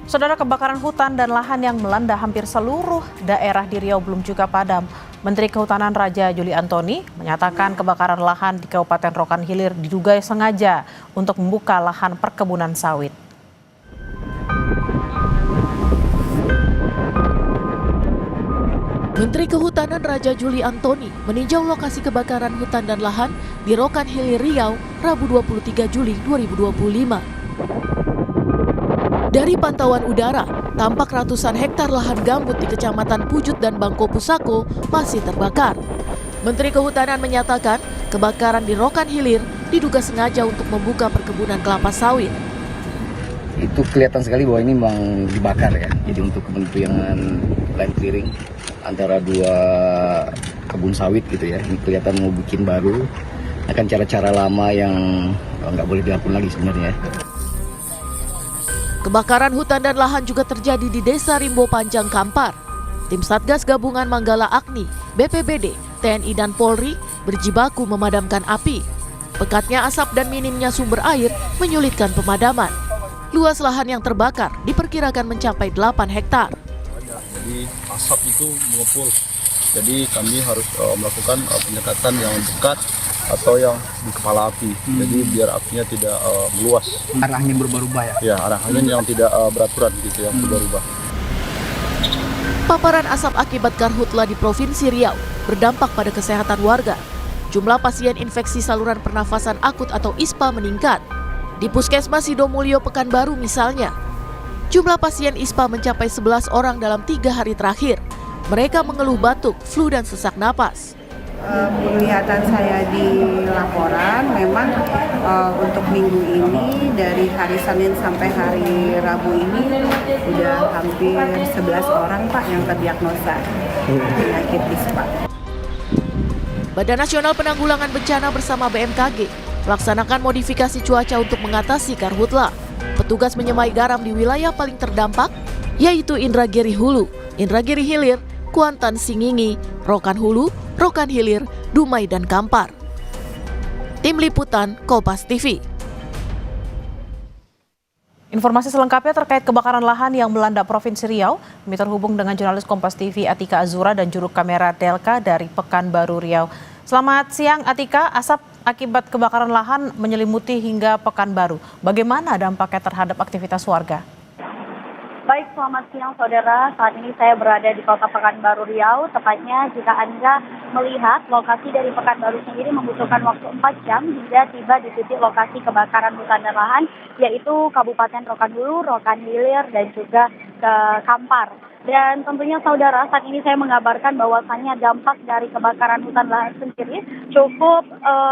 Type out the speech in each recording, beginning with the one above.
Saudara, kebakaran hutan dan lahan yang melanda hampir seluruh daerah di Riau belum juga padam. Menteri Kehutanan Raja Juli Antoni menyatakan kebakaran lahan di Kabupaten Rokan Hilir diduga sengaja untuk membuka lahan perkebunan sawit. Menteri Kehutanan Raja Juli Antoni meninjau lokasi kebakaran hutan dan lahan di Rokan Hilir Riau, Rabu 23 Juli 2025. Dari pantauan udara, tampak ratusan hektar lahan gambut di Kecamatan Pujut dan Bangko Pusako masih terbakar. Menteri Kehutanan menyatakan kebakaran di Rokan Hilir diduga sengaja untuk membuka perkebunan kelapa sawit. Itu kelihatan sekali bahwa ini memang dibakar ya. Jadi untuk kepentingan land clearing antara dua kebun sawit gitu ya. Ini kelihatan mau bikin baru. Akan cara-cara lama yang nggak boleh dilakukan lagi sebenarnya. Kebakaran hutan dan lahan juga terjadi di Desa Rimbo Panjang Kampar. Tim Satgas Gabungan Manggala Agni, BPBD, TNI dan Polri berjibaku memadamkan api. Pekatnya asap dan minimnya sumber air menyulitkan pemadaman. Luas lahan yang terbakar diperkirakan mencapai 8 hektar. Jadi asap itu mengepul. Jadi kami harus melakukan penyekatan yang dekat atau yang di kepala api. Jadi biar apinya tidak meluas. Arah angin berubah-ubah ya? Ya, arah angin yang tidak beraturan gitu, yang berubah-ubah. Paparan asap akibat karhutla di Provinsi Riau berdampak pada kesehatan warga. Jumlah pasien infeksi saluran pernafasan akut atau ISPA meningkat. Di Puskesmas Sidomulyo Pekanbaru misalnya, jumlah pasien ISPA mencapai 11 orang dalam 3 hari terakhir. Mereka mengeluh batuk, flu dan sesak napas. Penglihatan saya di laporan memang untuk minggu ini dari hari Senin sampai hari Rabu ini udah hampir 11 orang Pak yang terdiagnosa penyakit ISPA. Badan Nasional Penanggulangan Bencana bersama BMKG melaksanakan modifikasi cuaca untuk mengatasi karhutla. Petugas menyemai garam di wilayah paling terdampak yaitu Indragiri Hulu, Indragiri Hilir, Kuantan Singingi, Rokan Hulu, Rokan Hilir, Dumai dan Kampar. Tim Liputan Kompas TV. Informasi selengkapnya terkait kebakaran lahan yang melanda Provinsi Riau, kami terhubung dengan jurnalis Kompas TV Atika Azura dan juru kamera Delka dari Pekanbaru Riau. Selamat siang Atika, asap akibat kebakaran lahan menyelimuti hingga Pekanbaru. Bagaimana dampaknya terhadap aktivitas warga? Baik, selamat siang saudara. Saat ini saya berada di Kota Pekanbaru Riau. Tepatnya jika Anda melihat lokasi dari Pekanbaru sendiri membutuhkan waktu 4 jam hingga tiba di titik lokasi kebakaran hutan dan lahan, yaitu Kabupaten Rokan Hulu, Rokan Hilir, dan juga ke Kampar. Dan tentunya saudara, saat ini saya mengabarkan bahwasannya dampak dari kebakaran hutan lahan sendiri cukup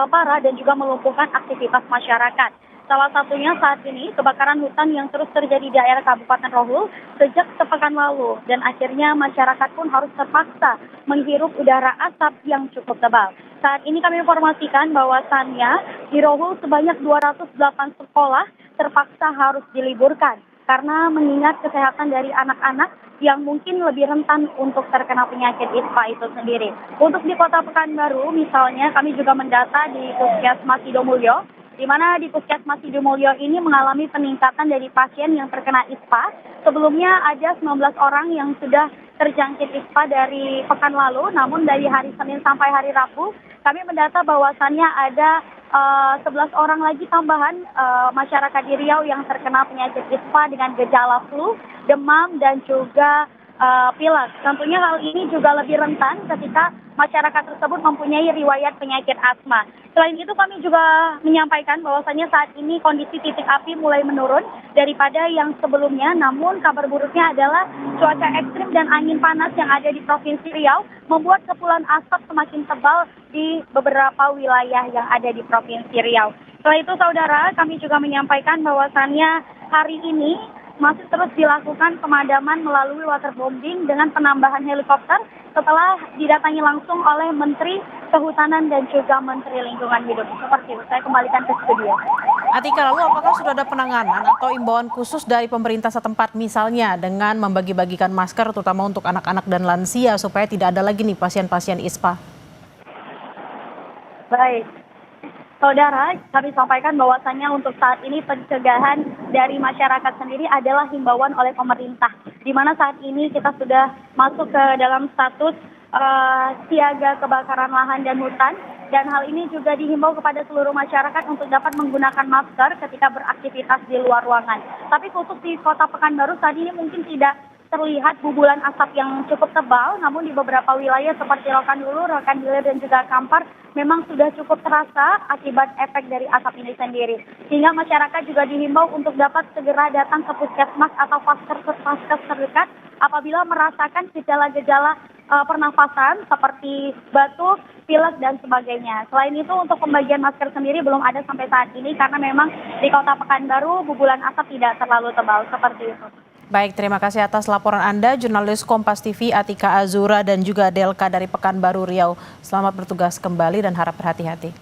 parah dan juga melumpuhkan aktivitas masyarakat. Salah satunya saat ini kebakaran hutan yang terus terjadi di daerah Kabupaten Rohul sejak sepekan lalu. Dan akhirnya masyarakat pun harus terpaksa menghirup udara asap yang cukup tebal. Saat ini kami informasikan bahwasannya di Rohul sebanyak 208 sekolah terpaksa harus diliburkan. Karena mengingat kesehatan dari anak-anak yang mungkin lebih rentan untuk terkena penyakit ISPA itu sendiri. Untuk di Kota Pekanbaru misalnya kami juga mendata di Puskesmas Sidomulyo, di mana di Puskesmas Sidomulyo ini mengalami peningkatan dari pasien yang terkena ISPA. Sebelumnya ada 19 orang yang sudah terjangkit ISPA dari pekan lalu, namun dari hari Senin sampai hari Rabu, kami mendata bahwasannya ada 11 orang lagi tambahan masyarakat di Riau yang terkena penyakit ISPA dengan gejala flu, demam, dan juga pilek. Tentunya hal ini juga lebih rentan ketika masyarakat tersebut mempunyai riwayat penyakit asma. Selain itu kami juga menyampaikan bahwasannya saat ini kondisi titik api mulai menurun daripada yang sebelumnya. Namun kabar buruknya adalah cuaca ekstrim dan angin panas yang ada di Provinsi Riau membuat kepulan asap semakin tebal di beberapa wilayah yang ada di Provinsi Riau. Setelah itu saudara, kami juga menyampaikan bahwasannya hari ini masih terus dilakukan pemadaman melalui waterbombing dengan penambahan helikopter setelah didatangi langsung oleh Menteri Kehutanan dan juga Menteri Lingkungan Hidup. Seperti itu, saya kembalikan ke studio. Atika, lalu apakah sudah ada penanganan atau imbauan khusus dari pemerintah setempat misalnya dengan membagi-bagikan masker terutama untuk anak-anak dan lansia supaya tidak ada lagi nih pasien-pasien ISPA? Baik. Saudara, kami sampaikan bahwasannya untuk saat ini pencegahan dari masyarakat sendiri adalah himbauan oleh pemerintah. Di mana saat ini kita sudah masuk ke dalam status siaga kebakaran lahan dan hutan. Dan hal ini juga dihimbau kepada seluruh masyarakat untuk dapat menggunakan masker ketika beraktivitas di luar ruangan. Tapi khusus di Kota Pekanbaru saat ini mungkin tidak terlihat bubulan asap yang cukup tebal, namun di beberapa wilayah seperti Rokan Hulu, Rokan Hilir, dan juga Kampar memang sudah cukup terasa akibat efek dari asap ini sendiri. Sehingga masyarakat juga dihimbau untuk dapat segera datang ke puskesmas atau vaskes terdekat apabila merasakan gejala-gejala pernafasan seperti batuk, pilek, dan sebagainya. Selain itu, untuk pembagian masker sendiri belum ada sampai saat ini karena memang di Kota Pekanbaru bubulan asap tidak terlalu tebal seperti itu. Baik, terima kasih atas laporan Anda, jurnalis Kompas TV Atika Azura dan juga Delka dari Pekanbaru Riau. Selamat bertugas kembali dan harap berhati-hati.